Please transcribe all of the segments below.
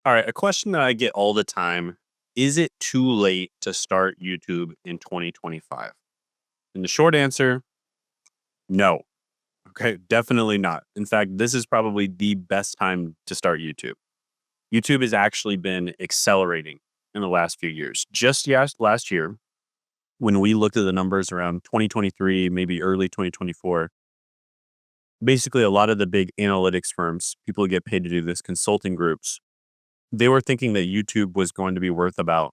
All right, a question that I get all the time, is it too late to start YouTube in 2025? And the short answer, no. Okay, definitely not. In fact, this is probably the best time to start YouTube. YouTube has actually been accelerating in the last few years. Just last year, when we looked at the numbers around 2023, maybe early 2024, basically a lot of the big analytics firms, people who get paid to do this, consulting groups, they were thinking that YouTube was going to be worth about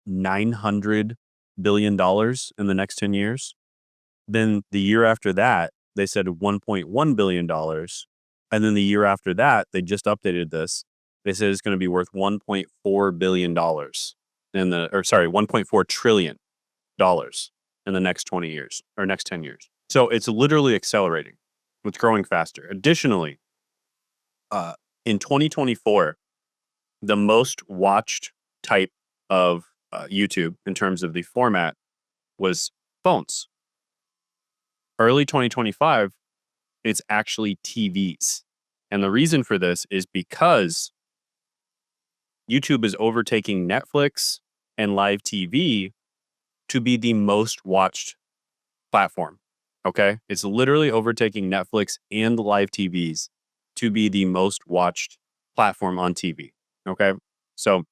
$900 billion in the next 10 years. Then the year after that, they said $1.1 billion. And then the year after that, they just updated this. They said it's going to be worth $1.4 billion $1.4 trillion in the next 20 years or next 10 years. So it's literally accelerating. It's growing faster. Additionally, uh, in 2024, the most watched type of YouTube in terms of the format was phones. Early 2025, it's actually TVs. And the reason for this is because YouTube is overtaking Netflix and live TV to be the most watched platform. Okay. It's literally overtaking Netflix and live TVs to be the most watched platform on TV. Okay. So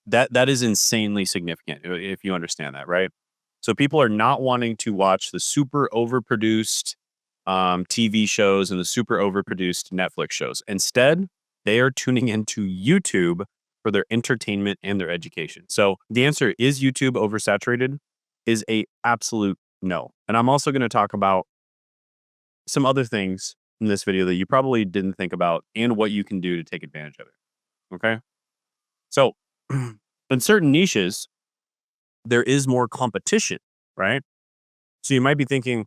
that is insanely significant if you understand that, right? So people are not wanting to watch the super overproduced TV shows and the super overproduced Netflix shows. Instead, they are tuning into YouTube for their entertainment and their education. So the answer is YouTube oversaturated is a absolute no. And I'm also going to talk about some other things in this video that you probably didn't think about and what you can do to take advantage of it. Okay. So in certain niches, there is more competition, right? So you might be thinking,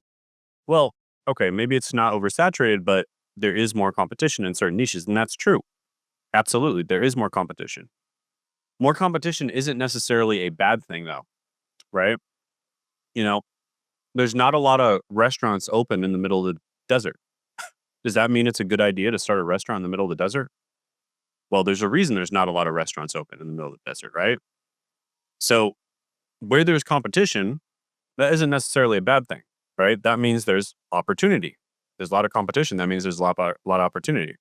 well, okay, maybe it's not oversaturated, but there is more competition in certain niches. And that's true. Absolutely. There is more competition. More competition isn't necessarily a bad thing, though, right? You know, there's not a lot of restaurants open in the middle of the desert. Does that mean it's a good idea to start a restaurant in the middle of the desert? Well, there's a reason there's not a lot of restaurants open in the middle of the desert, right? So where there's competition, that isn't necessarily a bad thing, right? That means there's opportunity. There's a lot of competition. That means there's a lot of opportunity.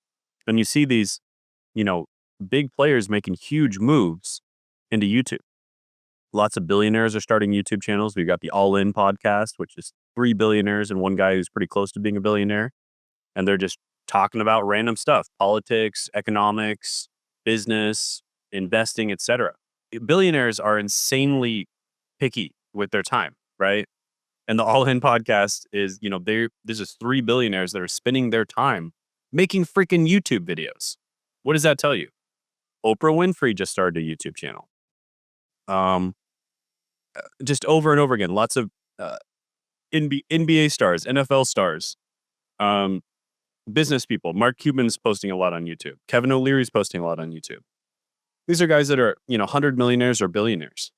And you see these, you know, big players making huge moves into YouTube. Lots of billionaires are starting YouTube channels. We've got the All In podcast, which is 3 billionaires and one guy who's pretty close to being a billionaire. And they're just talking about random stuff, politics, economics, business, investing, etc. Billionaires are insanely picky with their time, right? And the All In podcast is, there's just 3 billionaires that are spending their time making freaking YouTube videos. What does that tell you? Oprah Winfrey just started a YouTube channel. Just over and over again, lots of NBA stars, NFL stars, business people. Mark Cuban's posting a lot on YouTube. Kevin O'Leary's posting a lot on YouTube. These are guys that are, 100 millionaires or billionaires.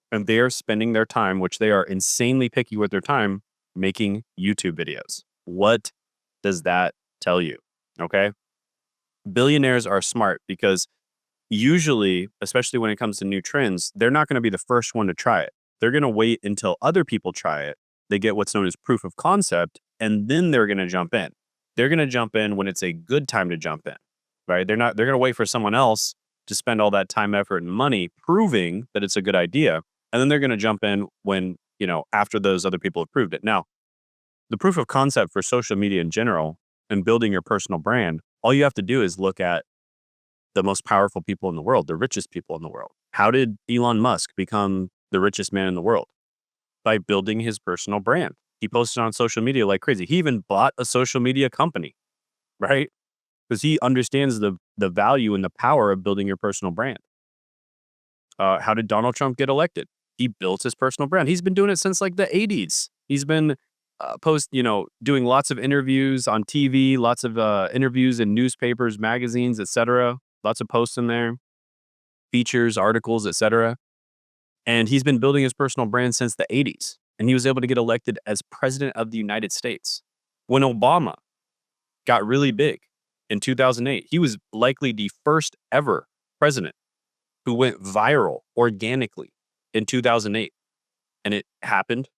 And they are spending their time, which they are insanely picky with their time, making YouTube videos. What does that tell you? Okay. Billionaires are smart because usually, especially when it comes to new trends, they're not going to be the first one to try it. They're going to wait until other people try it. They get what's known as proof of concept, and then they're going to jump in. They're going to jump in when it's a good time to jump in, right? They're going to wait for someone else to spend all that time, effort, and money proving that it's a good idea. And then they're going to jump in when, after those other people have proved it. Now, the proof of concept for social media in general and building your personal brand, all you have to do is look at the most powerful people in the world, the richest people in the world. How did Elon Musk become the richest man in the world? By building his personal brand. He posted on social media like crazy. He even bought a social media company, right? Because he understands the value and the power of building your personal brand. How did Donald Trump get elected? He built his personal brand. He's been doing it since like the 80s. He's been doing lots of interviews on TV, lots of interviews in newspapers, magazines, etc. Lots of posts in there, features, articles, etc. And he's been building his personal brand since the 80s. And he was able to get elected as president of the United States. When Obama got really big, in 2008. He was likely the first ever president who went viral organically in 2008. And it happened,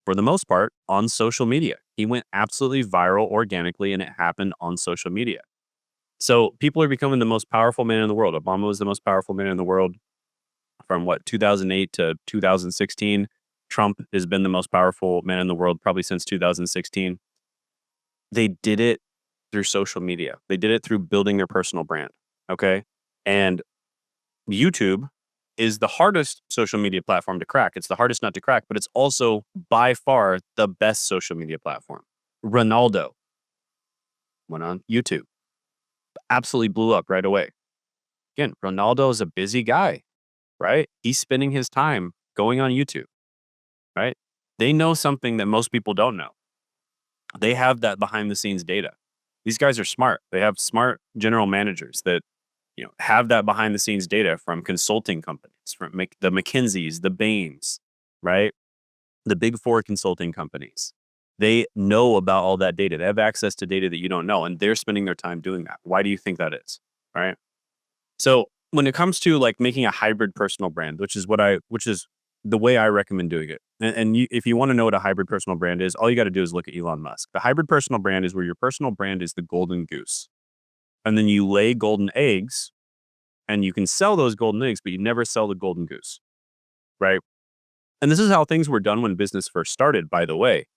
for the most part, on social media. He went absolutely viral organically, and it happened on social media. So people are becoming the most powerful man in the world. Obama was the most powerful man in the world from 2008 to 2016. Trump has been the most powerful man in the world probably since 2016. They did it through social media. They did it through building their personal brand. Okay. And YouTube is the hardest social media platform to crack. It's the hardest not to crack, but it's also by far the best social media platform. Ronaldo went on YouTube, absolutely blew up right away. Again, Ronaldo is a busy guy, right? He's spending his time going on YouTube, right? They know something that most people don't know. They have that behind the scenes data. These guys are smart. They have smart general managers that have that behind the scenes data from consulting companies, from the McKinseys, the Bains, right? The big four consulting companies. They know about all that data. They have access to data that you don't know, and they're spending their time doing that. Why do you think that is? Right. So when it comes to like making a hybrid personal brand, which is the way I recommend doing it. And if you want to know what a hybrid personal brand is, all you got to do is look at Elon Musk. The hybrid personal brand is where your personal brand is the golden goose. And then you lay golden eggs, and you can sell those golden eggs, but you never sell the golden goose. Right. And this is how things were done when business first started, by the way.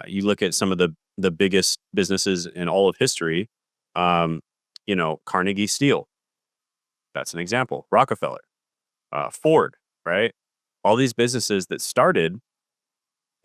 You look at some of the biggest businesses in all of history, Carnegie Steel. That's an example. Rockefeller, Ford, right? All these businesses that started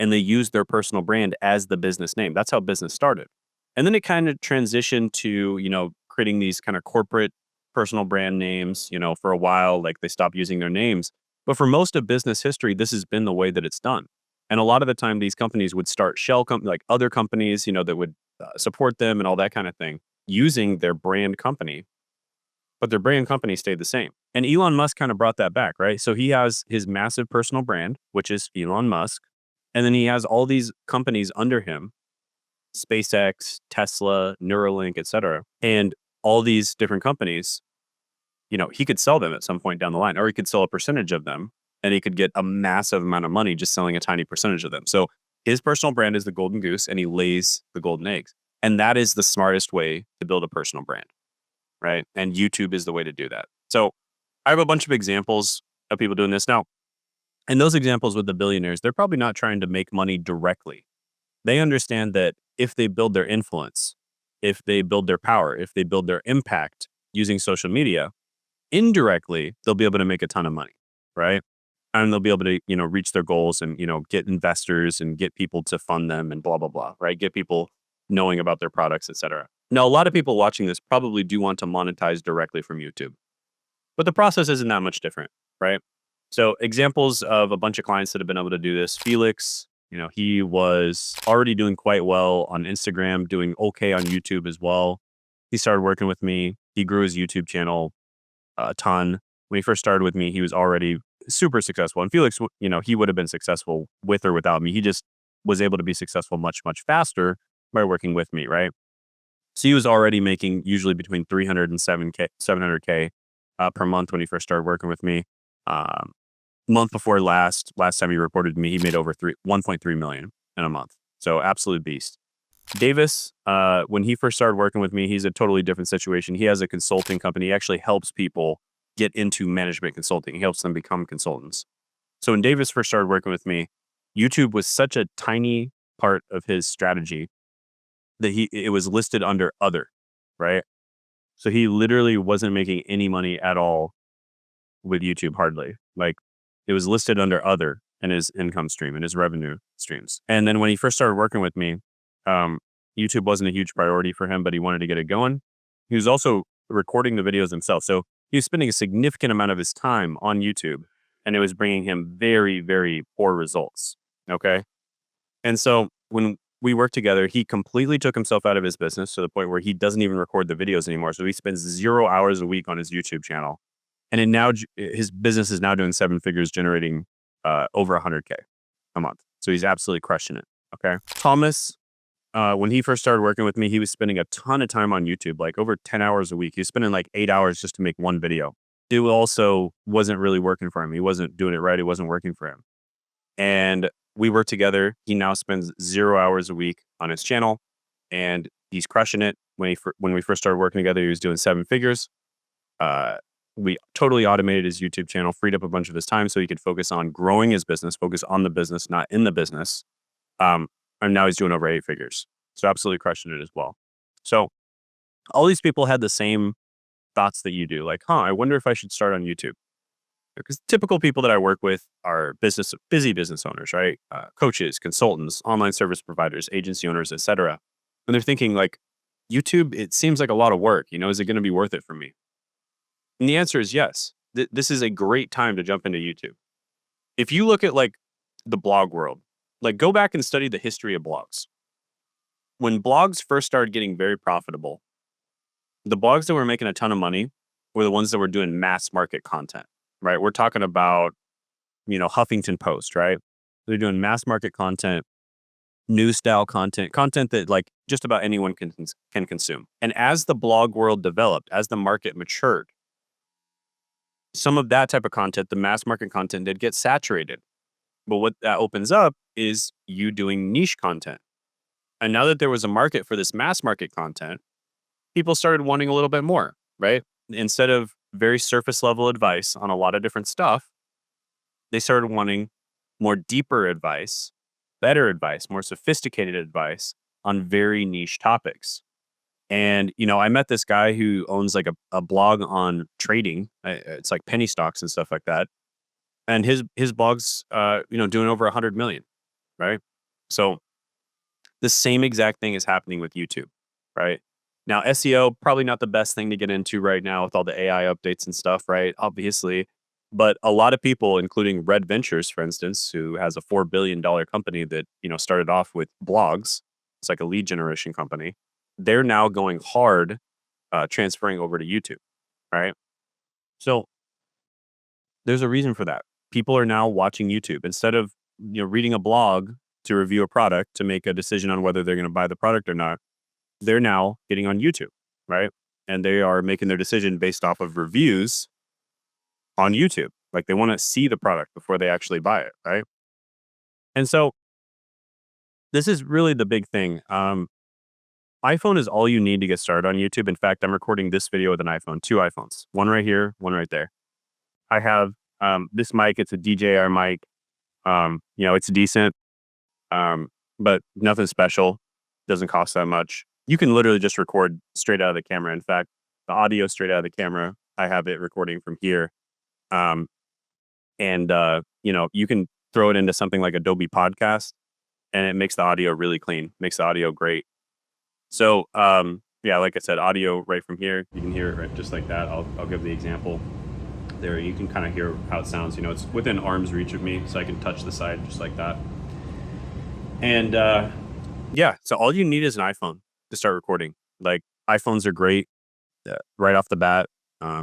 and they used their personal brand as the business name. That's how business started. And then it kind of transitioned to, creating these kind of corporate personal brand names, for a while, like they stopped using their names. But for most of business history, this has been the way that it's done. And a lot of the time, these companies would start shell companies, like other companies, that would support them and all that kind of thing, using their brand company. But their brand company stayed the same. And Elon Musk kind of brought that back, right? So he has his massive personal brand, which is Elon Musk. And then he has all these companies under him, SpaceX, Tesla, Neuralink, et cetera. And all these different companies, he could sell them at some point down the line, or he could sell a percentage of them, and he could get a massive amount of money just selling a tiny percentage of them. So his personal brand is the golden goose, and he lays the golden eggs. And that is the smartest way to build a personal brand, right? And YouTube is the way to do that. So I have a bunch of examples of people doing this. Now, in those examples with the billionaires, they're probably not trying to make money directly. They understand that if they build their influence, if they build their power, if they build their impact using social media, indirectly, they'll be able to make a ton of money, right? And they'll be able to, reach their goals and, get investors and get people to fund them and blah, blah, blah, right? Get people knowing about their products, et cetera. Now, a lot of people watching this probably do want to monetize directly from YouTube, but the process isn't that much different, right? So examples of a bunch of clients that have been able to do this. Felix, he was already doing quite well on Instagram, doing okay on YouTube as well. He started working with me. He grew his YouTube channel a ton. When he first started with me, he was already super successful. And Felix, he would have been successful with or without me. He just was able to be successful much, much faster by working with me, right? So he was already making usually between 300 and 700K per month when he first started working with me. Month before last time he reported to me, he made over 1.3 million in a month. So absolute beast. Davis, when he first started working with me, he's a totally different situation. He has a consulting company. He actually helps people get into management consulting. He helps them become consultants. So when Davis first started working with me, YouTube was such a tiny part of his strategy that it was listed under other, right? So he literally wasn't making any money at all with YouTube, hardly. Like, it was listed under other in his income stream and his revenue streams. And then when he first started working with me, YouTube wasn't a huge priority for him, but he wanted to get it going. He was also recording the videos himself. So he was spending a significant amount of his time on YouTube, and it was bringing him very, very poor results. Okay. And so when we worked together, he completely took himself out of his business to the point where he doesn't even record the videos anymore. So he spends 0 hours a week on his YouTube channel. And now his business is now doing 7 figures, generating over 100K a month. So he's absolutely crushing it. Okay. Thomas, when he first started working with me, he was spending a ton of time on YouTube, like over 10 hours a week. He was spending like 8 hours just to make one video. It also wasn't really working for him. He wasn't doing it right. It wasn't working for him. And we work together. He now spends 0 hours a week on his channel, and he's crushing it. When we first started working together, he was doing 7 figures. We totally automated his YouTube channel, freed up a bunch of his time so he could focus on growing his business, focus on the business, not in the business. And now he's doing over 8 figures. So absolutely crushing it as well. So all these people had the same thoughts that you do, like, I wonder if I should start on YouTube. Because typical people that I work with are busy business owners, right? Coaches, consultants, online service providers, agency owners, etc. And they're thinking like, YouTube, it seems like a lot of work. Is it going to be worth it for me? And the answer is yes. This is a great time to jump into YouTube. If you look at like the blog world, like go back and study the history of blogs. When blogs first started getting very profitable, the blogs that were making a ton of money were the ones that were doing mass market content, right? We're talking about, Huffington Post, right? They're doing mass market content, news style content that like just about anyone can consume. And as the blog world developed, as the market matured, some of that type of content, the mass market content, did get saturated. But what that opens up is you doing niche content. And now that there was a market for this mass market content, people started wanting a little bit more, right? Instead of very surface level advice on a lot of different stuff, they started wanting more deeper advice, better advice, more sophisticated advice on very niche topics. And, I met this guy who owns like a blog on trading. It's like penny stocks and stuff like that. And his blog's, doing over 100 million, right? So the same exact thing is happening with YouTube, right? Now, SEO, probably not the best thing to get into right now with all the AI updates and stuff, right? Obviously. But a lot of people, including Red Ventures, for instance, who has a $4 billion company that, started off with blogs. It's like a lead generation company. They're now going hard, transferring over to YouTube, right? So there's a reason for that. People are now watching YouTube instead of, reading a blog to review a product to make a decision on whether they're going to buy the product or not. They're now getting on YouTube, right? And they are making their decision based off of reviews on YouTube. Like they want to see the product before they actually buy it, right? And so this is really the big thing. iPhone is all you need to get started on YouTube. In fact, I'm recording this video with an iPhone, 2 iPhones, one right here, one right there. I have this mic. It's a DJI mic. It's decent, but nothing special. Doesn't cost that much. You can literally just record straight out of the camera. In fact, the audio straight out of the camera, I have it recording from here. You can throw it into something like Adobe Podcast, and it makes the audio really clean, makes the audio great. So, like I said, audio right from here, you can hear it right just like that. I'll give the example there. You can kind of hear how it sounds. It's within arm's reach of me, so I can touch the side just like that. And so all you need is an iPhone to start recording. Like iPhones are great right off the bat.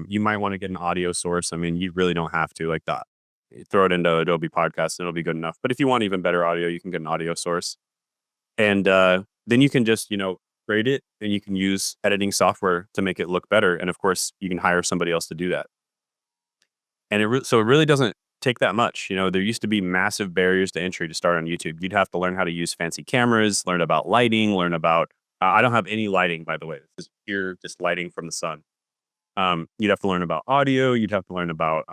You might want to get an audio source. I mean, you really don't have to like that. You throw it into Adobe Podcast and it'll be good enough. But if you want even better audio, you can get an audio source. And then you can just, grade it, and you can use editing software to make it look better. And of course, you can hire somebody else to do that. And so it really doesn't take that much. There used to be massive barriers to entry to start on YouTube. You'd have to learn how to use fancy cameras, learn about lighting, learn about, I don't have any lighting, by the way. This is pure just lighting from the sun. You'd have to learn about audio. You'd have to learn about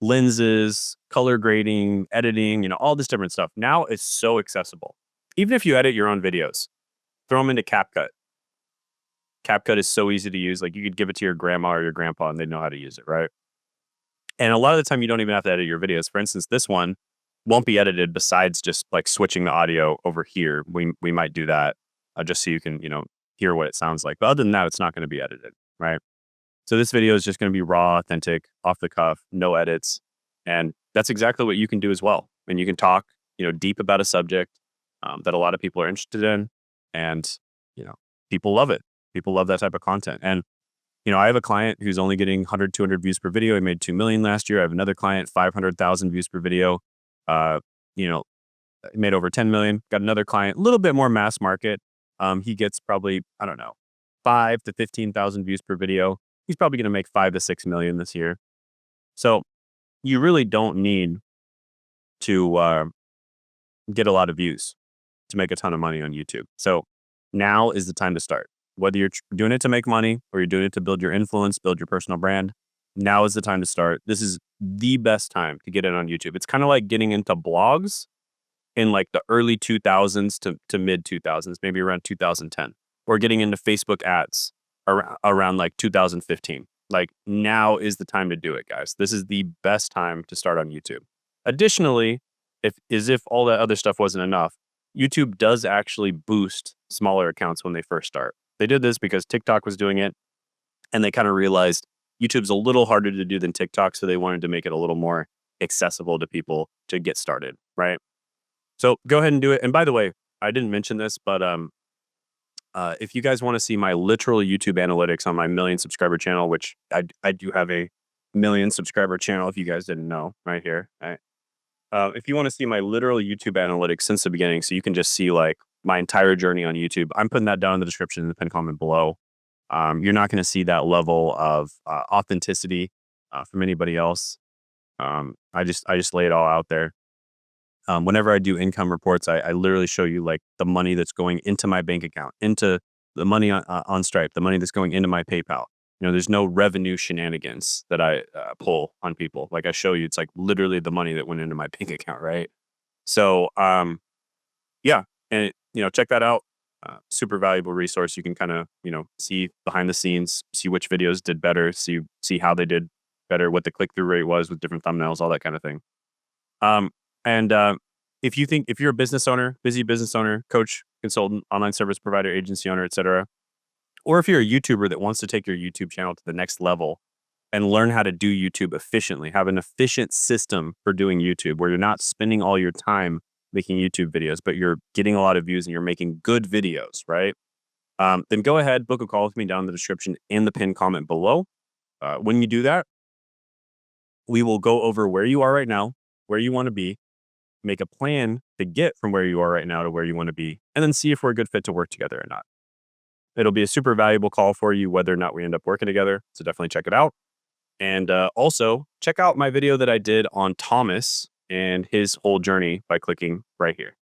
lenses, color grading, editing, all this different stuff. Now it's so accessible. Even if you edit your own videos, throw them into CapCut. CapCut is so easy to use. Like you could give it to your grandma or your grandpa and they know how to use it, right? And a lot of the time you don't even have to edit your videos. For instance, this one won't be edited besides just like switching the audio over here. We might do that just so you can, hear what it sounds like. But other than that, it's not going to be edited, right? So this video is just going to be raw, authentic, off the cuff, no edits. And that's exactly what you can do as well. And you can talk, deep about a subject that a lot of people are interested in. And, people love it. People love that type of content. And, I have a client who's only getting 100, 200 views per video. He made 2 million last year. I have another client, 500,000 views per video. Made over 10 million. Got another client, a little bit more mass market. He gets probably, I don't know, 5 to 15,000 views per video. He's probably going to make 5 to 6 million this year. So you really don't need to get a lot of views to make a ton of money on YouTube. So now is the time to start. Whether you're doing it to make money or you're doing it to build your influence, build your personal brand, now is the time to start. This is the best time to get in on YouTube. It's kind of like getting into blogs in like the early 2000s to mid 2000s, maybe around 2010, or getting into Facebook ads around like 2015. Like now is the time to do it, guys. This is the best time to start on YouTube. Additionally, if all that other stuff wasn't enough, YouTube does actually boost smaller accounts when they first start. They did this because TikTok was doing it, and they kind of realized YouTube's a little harder to do than TikTok, so they wanted to make it a little more accessible to people to get started, right? So go ahead and do it. And by the way, I didn't mention this, but if you guys want to see my literal YouTube analytics on my million subscriber channel, which I do have a million subscriber channel, if you guys didn't know, right here. Right? If you want to see my literal YouTube analytics since the beginning, so you can just see like my entire journey on YouTube, I'm putting that down in the description in the pinned comment below. You're not going to see that level of authenticity from anybody else. I just lay it all out there. Whenever I do income reports, I literally show you like the money that's going into my bank account, into the money on Stripe, the money that's going into my PayPal. You know, there's no revenue shenanigans that I pull on people. Like I show you, it's like literally the money that went into my bank account, right? So, yeah, and check that out. Super valuable resource. You can kind of see behind the scenes, see which videos did better, see how they did better, what the click through rate was with different thumbnails, all that kind of thing. And if you're a business owner, busy business owner, coach, consultant, online service provider, agency owner, etc., or if you're a YouTuber that wants to take your YouTube channel to the next level and learn how to do YouTube efficiently, have an efficient system for doing YouTube where you're not spending all your time making YouTube videos, but you're getting a lot of views and you're making good videos, right? Then go ahead, book a call with me down in the description and the pinned comment below. When you do that, we will go over where you are right now, where you want to be, make a plan to get from where you are right now to where you want to be, and then see if we're a good fit to work together or not. It'll be a super valuable call for you, whether or not we end up working together. So definitely check it out. And also check out my video that I did on Thomas and his whole journey by clicking right here.